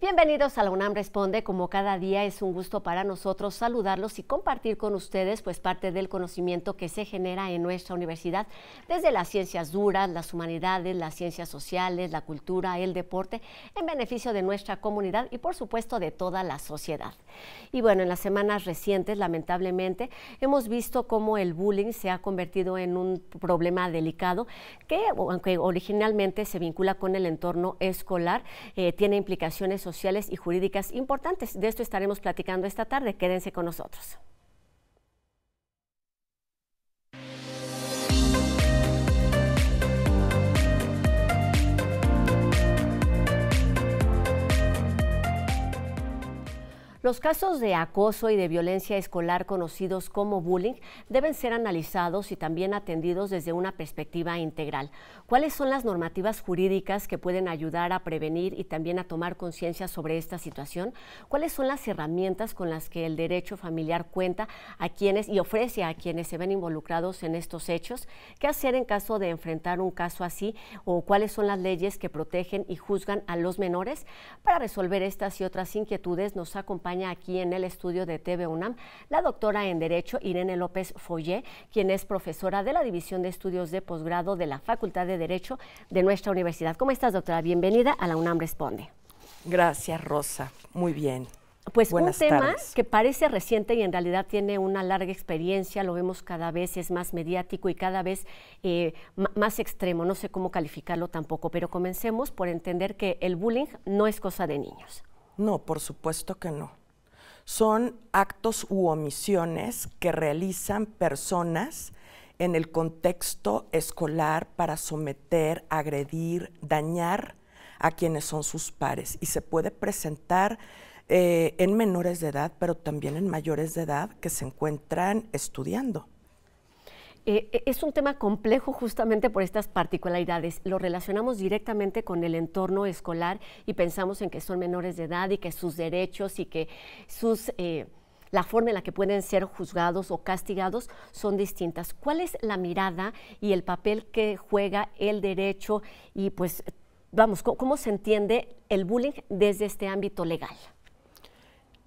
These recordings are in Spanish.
Bienvenidos a La UNAM Responde. Como cada día es un gusto para nosotros saludarlos y compartir con ustedes pues parte del conocimiento que se genera en nuestra universidad desde las ciencias duras, las humanidades, las ciencias sociales, la cultura, el deporte, en beneficio de nuestra comunidad y por supuesto de toda la sociedad. Y bueno, en las semanas recientes lamentablemente hemos visto cómo el bullying se ha convertido en un problema delicado que aunque originalmente se vincula con el entorno escolar, tiene implicaciones sociales y jurídicas importantes. De esto estaremos platicando esta tarde. Quédense con nosotros. Los casos de acoso y de violencia escolar conocidos como bullying deben ser analizados y también atendidos desde una perspectiva integral. ¿Cuáles son las normativas jurídicas que pueden ayudar a prevenir y también a tomar conciencia sobre esta situación? ¿Cuáles son las herramientas con las que el derecho familiar cuenta a quienes y ofrece a quienes se ven involucrados en estos hechos? ¿Qué hacer en caso de enfrentar un caso así? ¿O cuáles son las leyes que protegen y juzgan a los menores? Para resolver estas y otras inquietudes nos acompaña aquí en el estudio de TV UNAM la doctora en Derecho Irene López Follé, quien es profesora de la División de Estudios de Posgrado de la Facultad de Derecho de nuestra universidad. ¿Cómo estás, doctora? Bienvenida a La UNAM Responde. Gracias, Rosa. Muy bien. Pues Buenas un tema tardes. que parece reciente y en realidad tiene una larga experiencia, lo vemos cada vez, es más mediático y cada vez más extremo, no sé cómo calificarlo tampoco, pero comencemos por entender que el bullying no es cosa de niños. No, por supuesto que no. Son actos u omisiones que realizan personas en el contexto escolar para someter, agredir, dañar a quienes son sus pares. Y se puede presentar en menores de edad, pero también en mayores de edad que se encuentran estudiando. Es un tema complejo justamente por estas particularidades. Lo relacionamos directamente con el entorno escolar y pensamos en que son menores de edad y que sus derechos y que la forma en la que pueden ser juzgados o castigados son distintas. ¿Cuál es la mirada y el papel que juega el derecho y pues, vamos, cómo se entiende el bullying desde este ámbito legal?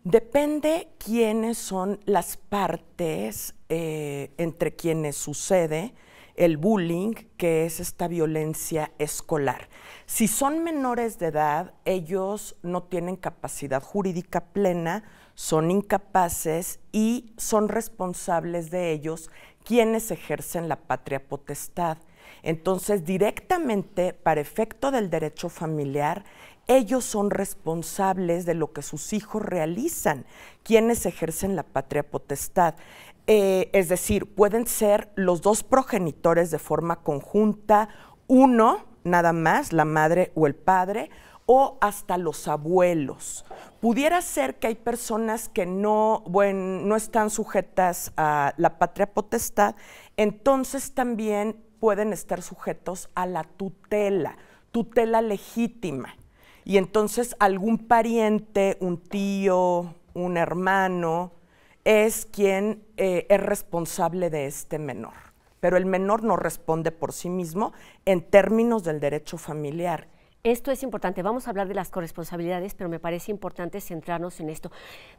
Depende quiénes son las partes entre quienes sucede el bullying, que es esta violencia escolar. Si son menores de edad, ellos no tienen capacidad jurídica plena, son incapaces y son responsables de ellos quienes ejercen la patria potestad. Entonces, directamente, para efecto del derecho familiar, ellos son responsables de lo que sus hijos realizan, quienes ejercen la patria potestad. Es decir, pueden ser los dos progenitores de forma conjunta, uno nada más, la madre o el padre, o hasta los abuelos. Pudiera ser que hay personas que no están sujetas a la patria potestad, entonces también pueden estar sujetos a la tutela legítima. Y entonces algún pariente, un tío, un hermano, es quien es responsable de este menor. Pero el menor no responde por sí mismo en términos del derecho familiar. Esto es importante. Vamos a hablar de las corresponsabilidades, pero me parece importante centrarnos en esto.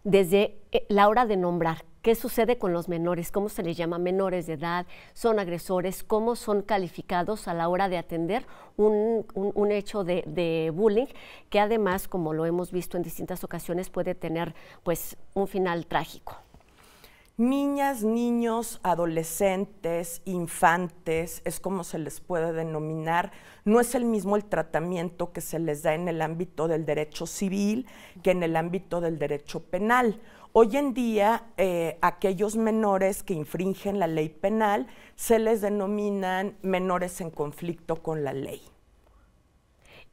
Desde la hora de nombrar, ¿qué sucede con los menores? ¿Cómo se les llama? ¿Menores de edad? ¿Son agresores? ¿Cómo son calificados a la hora de atender un hecho de bullying que además, como lo hemos visto en distintas ocasiones, puede tener pues un final trágico? Niñas, niños, adolescentes, infantes, es como se les puede denominar. No es el mismo el tratamiento que se les da en el ámbito del derecho civil que en el ámbito del derecho penal. Hoy en día, aquellos menores que infringen la ley penal se les denominan menores en conflicto con la ley.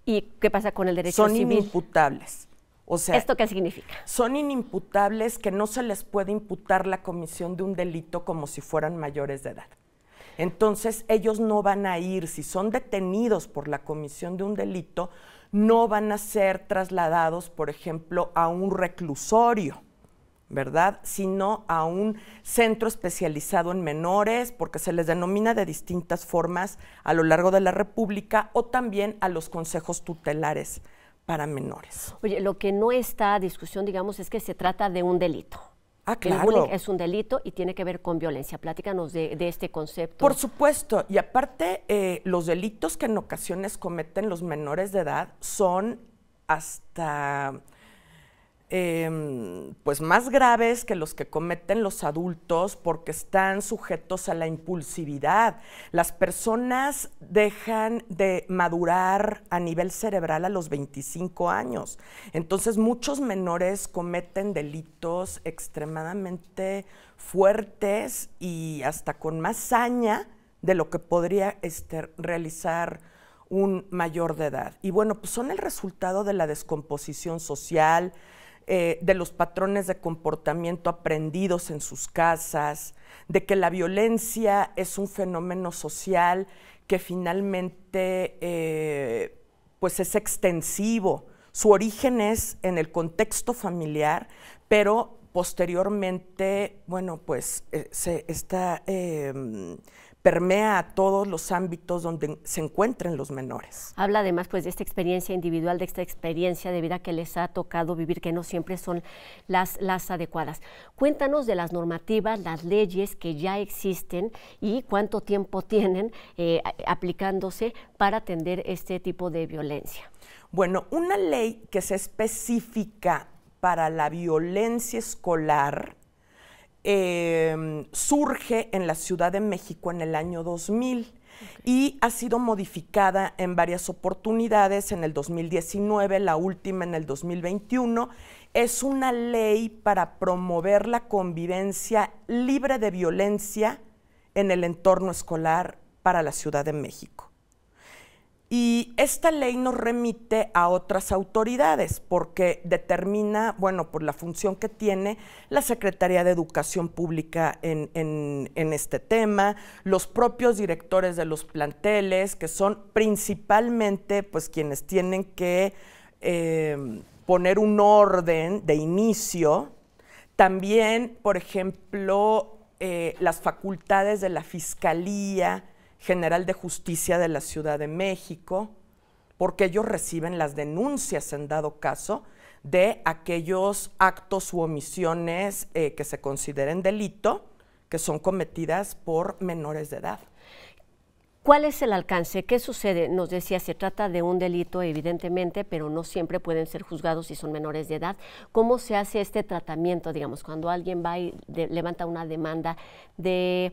¿Y qué pasa con el derecho civil? Son inimputables. O sea, ¿esto qué significa? Son inimputables, que no se les puede imputar la comisión de un delito como si fueran mayores de edad. Entonces, ellos no van a ir, si son detenidos por la comisión de un delito, no van a ser trasladados, por ejemplo, a un reclusorio, ¿verdad? Sino a un centro especializado en menores, porque se les denomina de distintas formas a lo largo de la República, o también a los consejos tutelares para menores. Oye, lo que no está a discusión, digamos, es que se trata de un delito. Ah, claro. El bullying es un delito y tiene que ver con violencia. Platícanos de este concepto. Por supuesto, y aparte los delitos que en ocasiones cometen los menores de edad son hasta pues más graves que los que cometen los adultos porque están sujetos a la impulsividad. Las personas dejan de madurar a nivel cerebral a los 25 años. Entonces muchos menores cometen delitos extremadamente fuertes y hasta con más saña de lo que podría realizar un mayor de edad. Y bueno, pues son el resultado de la descomposición social, de los patrones de comportamiento aprendidos en sus casas, de que la violencia es un fenómeno social que finalmente pues es extensivo. Su origen es en el contexto familiar, pero posteriormente, bueno, pues permea a todos los ámbitos donde se encuentren los menores. Habla además pues de esta experiencia individual, de esta experiencia de vida que les ha tocado vivir, que no siempre son las adecuadas. Cuéntanos de las normativas, las leyes que ya existen y cuánto tiempo tienen aplicándose para atender este tipo de violencia. Bueno, una ley que se especifica para la violencia escolar surge en la Ciudad de México en el año 2000 y ha sido modificada en varias oportunidades, en el 2019, la última en el 2021. Es una ley para promover la convivencia libre de violencia en el entorno escolar para la Ciudad de México. Y esta ley nos remite a otras autoridades porque determina, bueno, por la función que tiene la Secretaría de Educación Pública en este tema, los propios directores de los planteles, que son principalmente pues quienes tienen que poner un orden de inicio. También, por ejemplo, las facultades de la Fiscalía General de Justicia de la Ciudad de México, porque ellos reciben las denuncias en dado caso de aquellos actos u omisiones que se consideren delito, que son cometidas por menores de edad. ¿Cuál es el alcance? ¿Qué sucede? Nos decía, se trata de un delito evidentemente, pero no siempre pueden ser juzgados si son menores de edad. ¿Cómo se hace este tratamiento, digamos, cuando alguien va y levanta una demanda de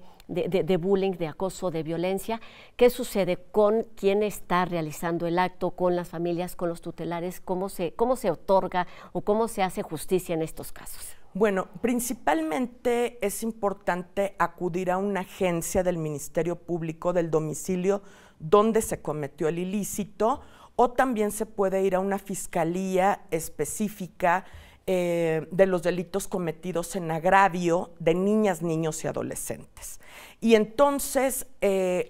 bullying, de acoso, de violencia? ¿Qué sucede con quien está realizando el acto, con las familias, con los tutelares? ¿Cómo se otorga o cómo se hace justicia en estos casos? Bueno, principalmente es importante acudir a una agencia del Ministerio Público del domicilio donde se cometió el ilícito, o también se puede ir a una fiscalía específica de los delitos cometidos en agravio de niñas, niños y adolescentes. Y entonces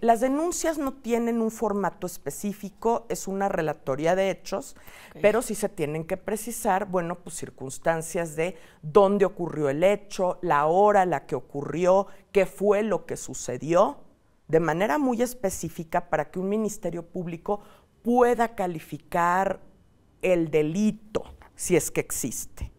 las denuncias no tienen un formato específico, es una relatoría de hechos, pero sí se tienen que precisar, bueno, pues circunstancias de dónde ocurrió el hecho, la hora a la que ocurrió, qué fue lo que sucedió, de manera muy específica para que un ministerio público pueda calificar el delito, si es que existe.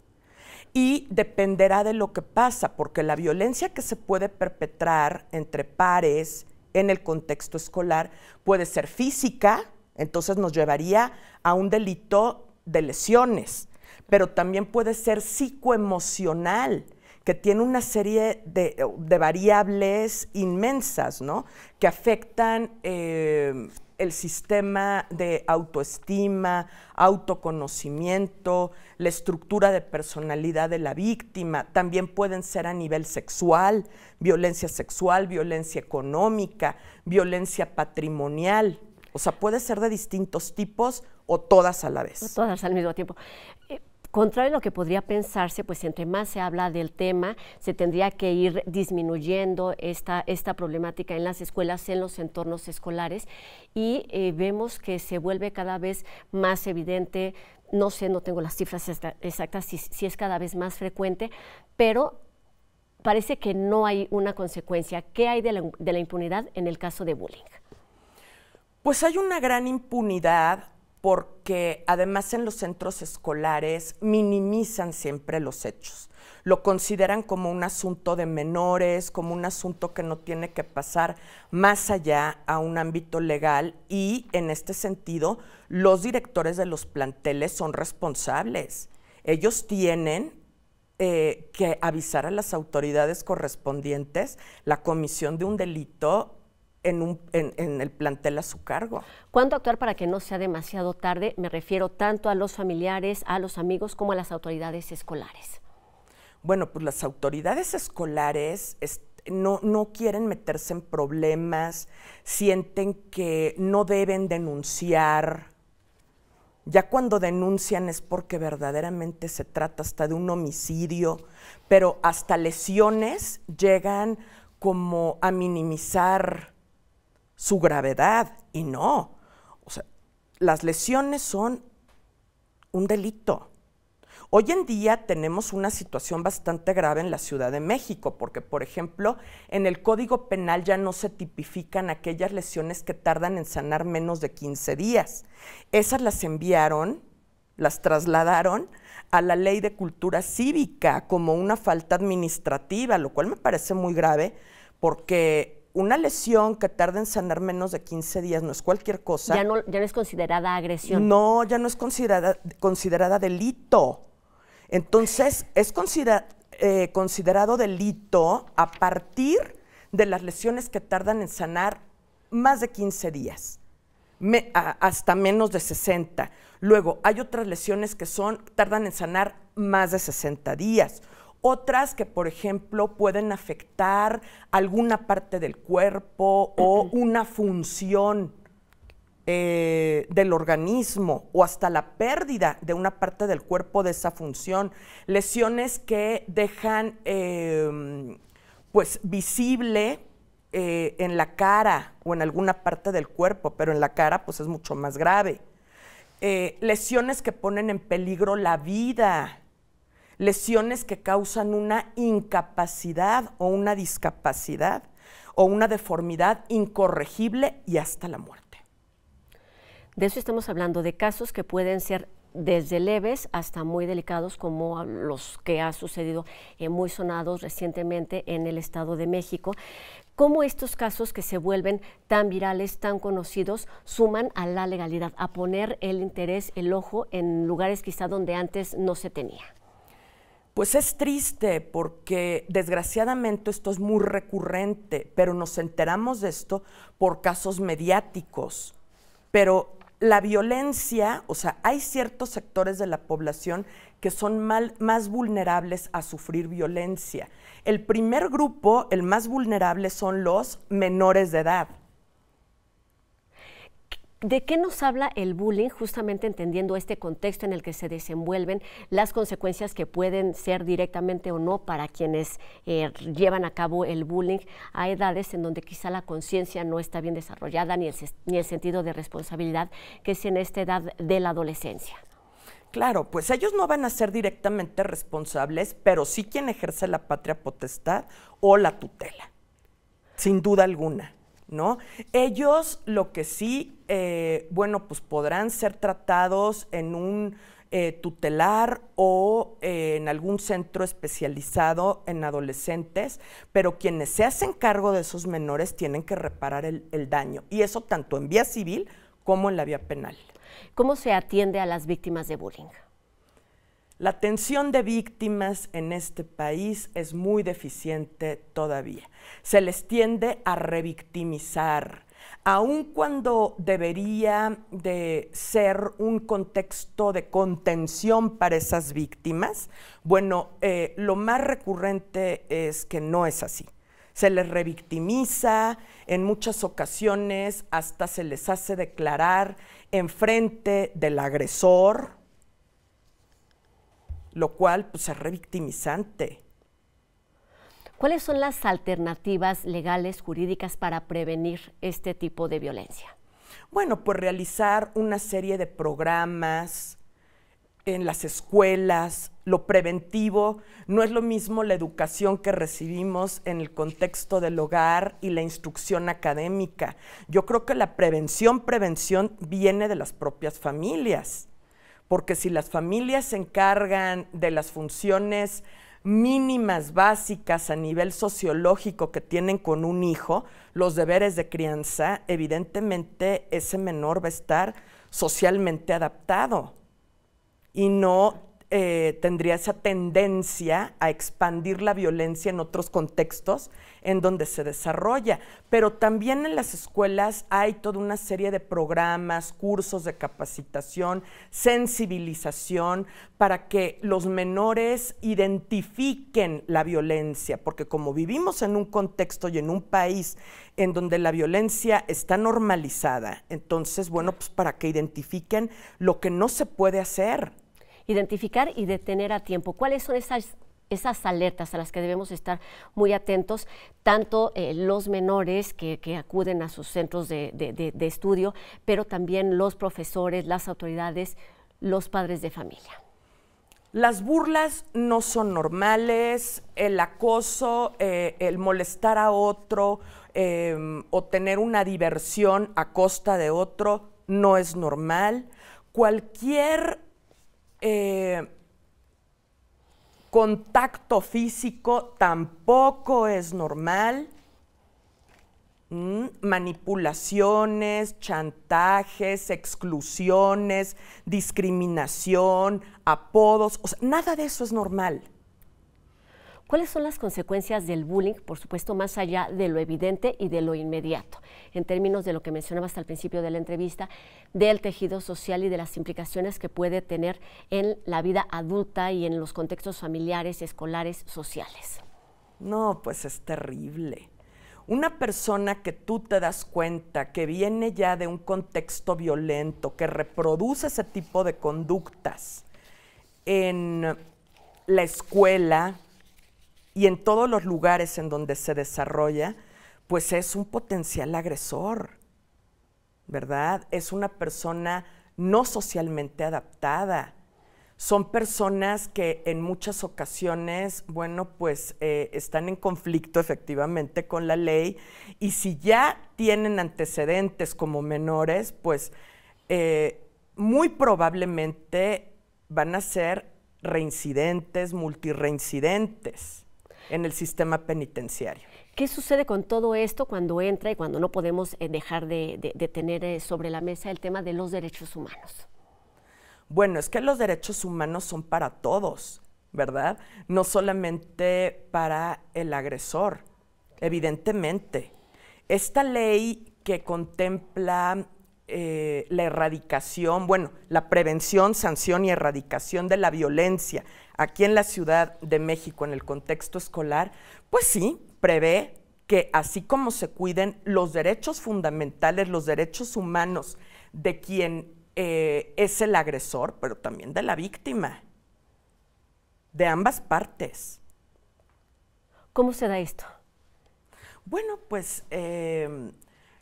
Y dependerá de lo que pasa, porque la violencia que se puede perpetrar entre pares en el contexto escolar puede ser física, entonces nos llevaría a un delito de lesiones, pero también puede ser psicoemocional, que tiene una serie de variables inmensas, ¿no?, que afectan el sistema de autoestima, autoconocimiento, la estructura de personalidad de la víctima. También pueden ser a nivel sexual, violencia económica, violencia patrimonial. O sea, puede ser de distintos tipos o todas a la vez. O todas al mismo tiempo. Contrario a lo que podría pensarse, pues entre más se habla del tema, se tendría que ir disminuyendo esta problemática en las escuelas, en los entornos escolares, y vemos que se vuelve cada vez más evidente. No sé, no tengo las cifras exactas si es cada vez más frecuente, pero parece que no hay una consecuencia. ¿Qué hay de la impunidad en el caso de bullying? Pues hay una gran impunidad porque además en los centros escolares minimizan siempre los hechos. Lo consideran como un asunto de menores, como un asunto que no tiene que pasar más allá a un ámbito legal, y en este sentido los directores de los planteles son responsables. Ellos tienen que avisar a las autoridades correspondientes la comisión de un delito en el plantel a su cargo. ¿Cuándo actuar para que no sea demasiado tarde? Me refiero tanto a los familiares, a los amigos, como a las autoridades escolares. Bueno, pues las autoridades escolares no quieren meterse en problemas, sienten que no deben denunciar. Ya cuando denuncian es porque verdaderamente se trata hasta de un homicidio, pero hasta lesiones llegan como a minimizar su gravedad, y no. O sea, las lesiones son un delito. Hoy en día tenemos una situación bastante grave en la Ciudad de México, porque, por ejemplo, en el Código Penal ya no se tipifican aquellas lesiones que tardan en sanar menos de 15 días. Esas las enviaron, las trasladaron a la Ley de Cultura Cívica como una falta administrativa, lo cual me parece muy grave, porque una lesión que tarda en sanar menos de 15 días no es cualquier cosa. Ya no es considerada agresión. No, ya no es considerada delito. Entonces, es considerado delito a partir de las lesiones que tardan en sanar más de 15 días, hasta menos de 60. Luego, hay otras lesiones que tardan en sanar más de 60 días. Otras que, por ejemplo, pueden afectar alguna parte del cuerpo o una función del organismo, o hasta la pérdida de una parte del cuerpo de esa función. Lesiones que dejan pues visible en la cara o en alguna parte del cuerpo, pero en la cara pues es mucho más grave. Lesiones que ponen en peligro la vida. Lesiones que causan una incapacidad o una discapacidad o una deformidad incorregible y hasta la muerte. De eso estamos hablando, de casos que pueden ser desde leves hasta muy delicados, como los que ha sucedido muy sonados recientemente en el Estado de México. ¿Cómo estos casos que se vuelven tan virales, tan conocidos, suman a la legalidad, a poner el interés, el ojo en lugares quizá donde antes no se tenía? Pues es triste porque desgraciadamente esto es muy recurrente, pero nos enteramos de esto por casos mediáticos. Pero la violencia, o sea, hay ciertos sectores de la población que son más vulnerables a sufrir violencia. El primer grupo, el más vulnerable, son los menores de edad. ¿De qué nos habla el bullying? Justamente entendiendo este contexto en el que se desenvuelven, las consecuencias que pueden ser directamente o no para quienes llevan a cabo el bullying a edades en donde quizá la conciencia no está bien desarrollada, ni el sentido de responsabilidad, que es en esta edad de la adolescencia. Claro, pues ellos no van a ser directamente responsables, pero sí quien ejerce la patria potestad o la tutela, sin duda alguna, ¿no? Ellos lo que sí, bueno, pues podrán ser tratados en un tutelar o en algún centro especializado en adolescentes, pero quienes se hacen cargo de esos menores tienen que reparar el daño, y eso tanto en vía civil como en la vía penal. ¿Cómo se atiende a las víctimas de bullying? La atención de víctimas en este país es muy deficiente todavía. Se les tiende a revictimizar, aun cuando debería de ser un contexto de contención para esas víctimas. Bueno, lo más recurrente es que no es así. Se les revictimiza, en muchas ocasiones hasta se les hace declarar en frente del agresor, lo cual pues es revictimizante. ¿Cuáles son las alternativas legales, jurídicas para prevenir este tipo de violencia? Bueno, pues realizar una serie de programas en las escuelas, lo preventivo. No es lo mismo la educación que recibimos en el contexto del hogar y la instrucción académica. Yo creo que la prevención viene de las propias familias, porque si las familias se encargan de las funciones mínimas, básicas a nivel sociológico que tienen con un hijo, los deberes de crianza, evidentemente ese menor va a estar socialmente adaptado y no tendría esa tendencia a expandir la violencia en otros contextos en donde se desarrolla. Pero también en las escuelas hay toda una serie de programas, cursos de capacitación, sensibilización, para que los menores identifiquen la violencia, porque como vivimos en un contexto y en un país en donde la violencia está normalizada, entonces, bueno, pues para que identifiquen lo que no se puede hacer. Identificar y detener a tiempo. ¿Cuáles son esas alertas a las que debemos estar muy atentos, tanto los menores que acuden a sus centros de estudio, pero también los profesores, las autoridades, los padres de familia? Las burlas no son normales, el acoso, el molestar a otro o tener una diversión a costa de otro no es normal. Cualquier contacto físico tampoco es normal. Manipulaciones, chantajes, exclusiones, discriminación, apodos, o sea, nada de eso es normal. ¿Cuáles son las consecuencias del bullying, por supuesto, más allá de lo evidente y de lo inmediato, en términos de lo que mencionaba hasta el principio de la entrevista, del tejido social y de las implicaciones que puede tener en la vida adulta y en los contextos familiares, escolares, sociales? No, pues es terrible. Una persona que tú te das cuenta que viene ya de un contexto violento, que reproduce ese tipo de conductas en la escuela y en todos los lugares en donde se desarrolla, pues es un potencial agresor, ¿verdad? Es una persona no socialmente adaptada. Son personas que en muchas ocasiones, bueno, pues están en conflicto efectivamente con la ley, y si ya tienen antecedentes como menores, pues muy probablemente van a ser reincidentes, multireincidentes en el sistema penitenciario. ¿Qué sucede con todo esto cuando entra y cuando no podemos dejar de tener sobre la mesa el tema de los derechos humanos? Bueno, es que los derechos humanos son para todos, ¿verdad? No solamente para el agresor, evidentemente. Esta ley que contempla la erradicación, bueno, la prevención, sanción y erradicación de la violencia aquí en la Ciudad de México en el contexto escolar, pues sí, prevé que así como se cuiden los derechos fundamentales, los derechos humanos de quien es el agresor, pero también de la víctima, de ambas partes. ¿Cómo se da esto? Bueno, pues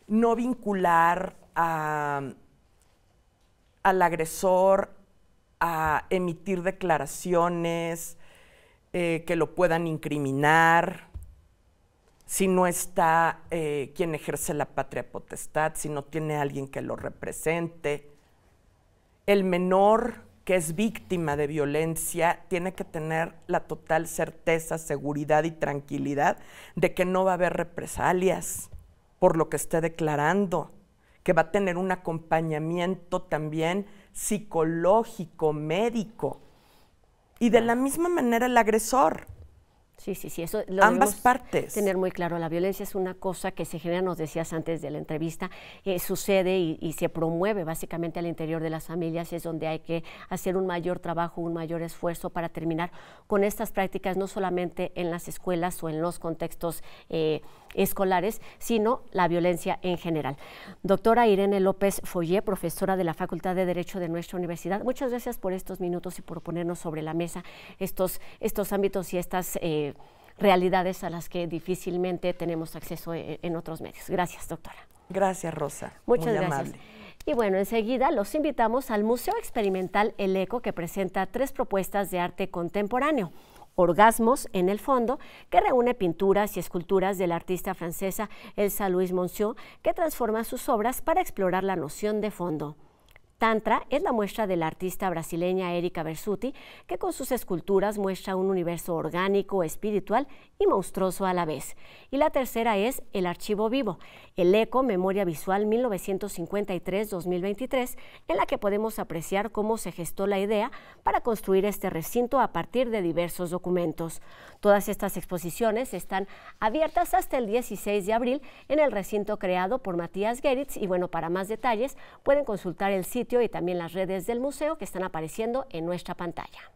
no vincular al agresor a emitir declaraciones que lo puedan incriminar, si no está quien ejerce la patria potestad, si no tiene alguien que lo represente. El menor que es víctima de violencia tiene que tener la total certeza, seguridad y tranquilidad de que no va a haber represalias por lo que esté declarando, que va a tener un acompañamiento también psicológico, médico, y de la misma manera el agresor. Sí, eso lo ambas partes. Tener muy claro, la violencia es una cosa que se genera, nos decías antes de la entrevista, sucede y se promueve básicamente al interior de las familias, y es donde hay que hacer un mayor trabajo, un mayor esfuerzo para terminar con estas prácticas, no solamente en las escuelas o en los contextos escolares, sino la violencia en general. Doctora Irene López Follé, profesora de la Facultad de Derecho de nuestra universidad, muchas gracias por estos minutos y por ponernos sobre la mesa estos ámbitos y estas realidades a las que difícilmente tenemos acceso en otros medios. Gracias, doctora. Gracias, Rosa. Muchas Muy gracias. amable. Y bueno, enseguida los invitamos al Museo Experimental El Eco, que presenta 3 propuestas de arte contemporáneo. Orgasmos en el fondo, que reúne pinturas y esculturas de la artista francesa Elsa Louise Monsieur, que transforma sus obras para explorar la noción de fondo. Tantra es la muestra de la artista brasileña Erika Bersuti, que con sus esculturas muestra un universo orgánico, espiritual y monstruoso a la vez. Y la tercera es El Archivo Vivo, El Eco, Memoria Visual 1953-2023, en la que podemos apreciar cómo se gestó la idea para construir este recinto a partir de diversos documentos. Todas estas exposiciones están abiertas hasta el 16 de abril en el recinto creado por Matías Geritz, y bueno, para más detalles pueden consultar el sitio y también las redes del museo que están apareciendo en nuestra pantalla.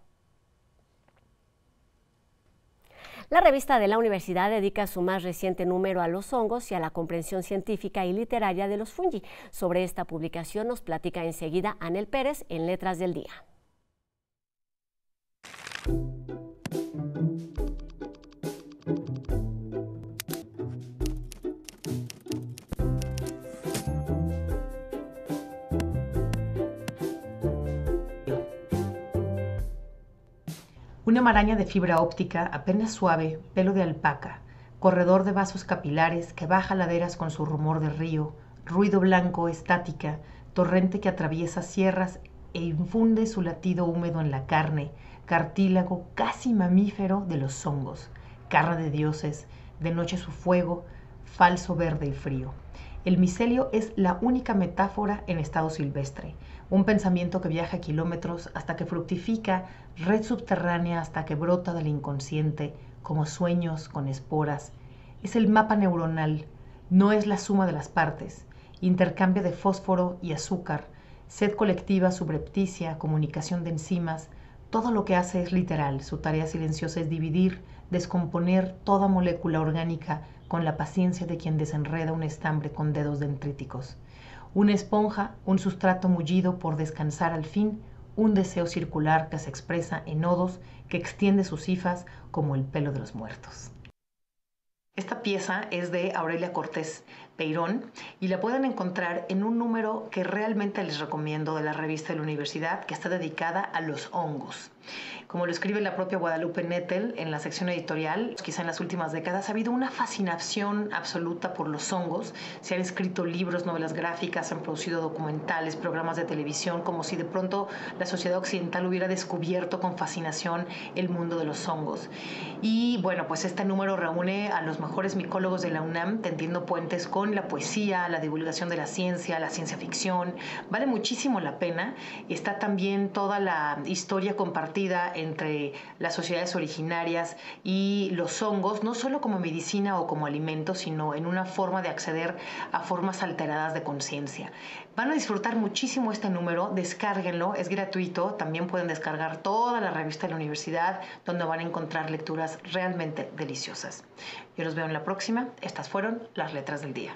La revista de la universidad dedica su más reciente número a los hongos y a la comprensión científica y literaria de los fungi. Sobre esta publicación nos platica enseguida Anel Pérez en Letras del Día. Una maraña de fibra óptica apenas suave, pelo de alpaca, corredor de vasos capilares que baja laderas con su rumor de río, ruido blanco, estática, torrente que atraviesa sierras e infunde su latido húmedo en la carne, cartílago casi mamífero de los hongos, carne de dioses, de noche su fuego, falso verde y frío. El micelio es la única metáfora en estado silvestre, un pensamiento que viaja kilómetros hasta que fructifica, red subterránea hasta que brota del inconsciente, como sueños con esporas. Es el mapa neuronal, no es la suma de las partes, intercambio de fósforo y azúcar, sed colectiva subrepticia, comunicación de enzimas. Todo lo que hace es literal, su tarea silenciosa es dividir, descomponer toda molécula orgánica con la paciencia de quien desenreda un estambre con dedos dendríticos. Una esponja, un sustrato mullido por descansar al fin, un deseo circular que se expresa en nodos, que extiende sus hifas como el pelo de los muertos. Esta pieza es de Aurelia Cortés Peirón y la pueden encontrar en un número que realmente les recomiendo de la revista de la universidad, que está dedicada a los hongos. Como lo escribe la propia Guadalupe Nettel en la sección editorial, quizá en las últimas décadas ha habido una fascinación absoluta por los hongos. Se han escrito libros, novelas gráficas, se han producido documentales, programas de televisión, como si de pronto la sociedad occidental hubiera descubierto con fascinación el mundo de los hongos. Y bueno, pues este número reúne a los mejores micólogos de la UNAM, tendiendo puentes con la poesía, la divulgación de la ciencia ficción. Vale muchísimo la pena. Está también toda la historia compartida entre las sociedades originarias y los hongos, no solo como medicina o como alimento, sino en una forma de acceder a formas alteradas de conciencia. Van a disfrutar muchísimo este número, descárguenlo, es gratuito. También pueden descargar toda la revista de la universidad, donde van a encontrar lecturas realmente deliciosas. Yo los veo en la próxima. Estas fueron las letras del día.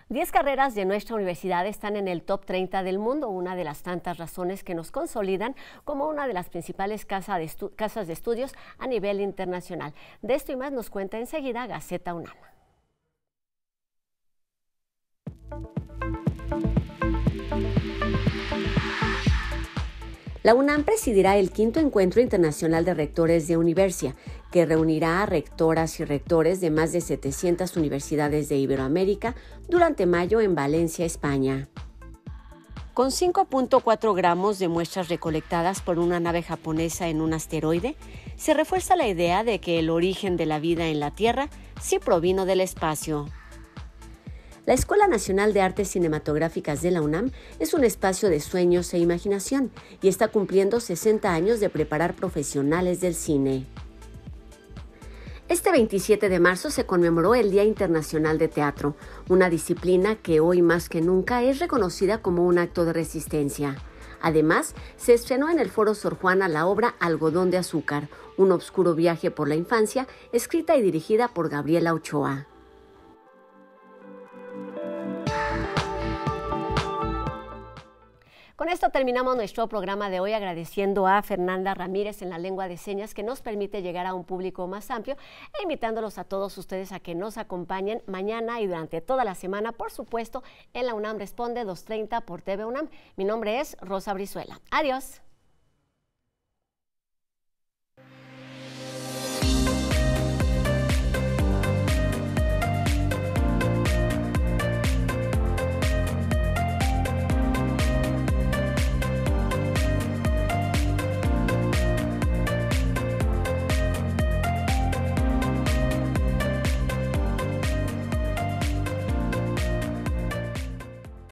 Diez carreras de nuestra universidad están en el top 30 del mundo, una de las tantas razones que nos consolidan como una de las principales casas de estudios a nivel internacional. De esto y más nos cuenta enseguida Gaceta UNAM. La UNAM presidirá el 5º Encuentro Internacional de Rectores de Universia, que reunirá a rectoras y rectores de más de 700 universidades de Iberoamérica durante mayo en Valencia, España. Con 5.4 gramos de muestras recolectadas por una nave japonesa en un asteroide, se refuerza la idea de que el origen de la vida en la Tierra sí provino del espacio. La Escuela Nacional de Artes Cinematográficas de la UNAM es un espacio de sueños e imaginación y está cumpliendo 60 años de preparar profesionales del cine. Este 27 de marzo se conmemoró el Día Internacional de Teatro, una disciplina que hoy más que nunca es reconocida como un acto de resistencia. Además, se estrenó en el Foro Sor Juana la obra Algodón de Azúcar, un obscuro viaje por la infancia, escrita y dirigida por Gabriela Ochoa. Con esto terminamos nuestro programa de hoy, agradeciendo a Fernanda Ramírez en la lengua de señas, que nos permite llegar a un público más amplio, e invitándolos a todos ustedes a que nos acompañen mañana y durante toda la semana, por supuesto, en la UNAM Responde 2:30 por TV UNAM. Mi nombre es Rosa Brizuela. Adiós.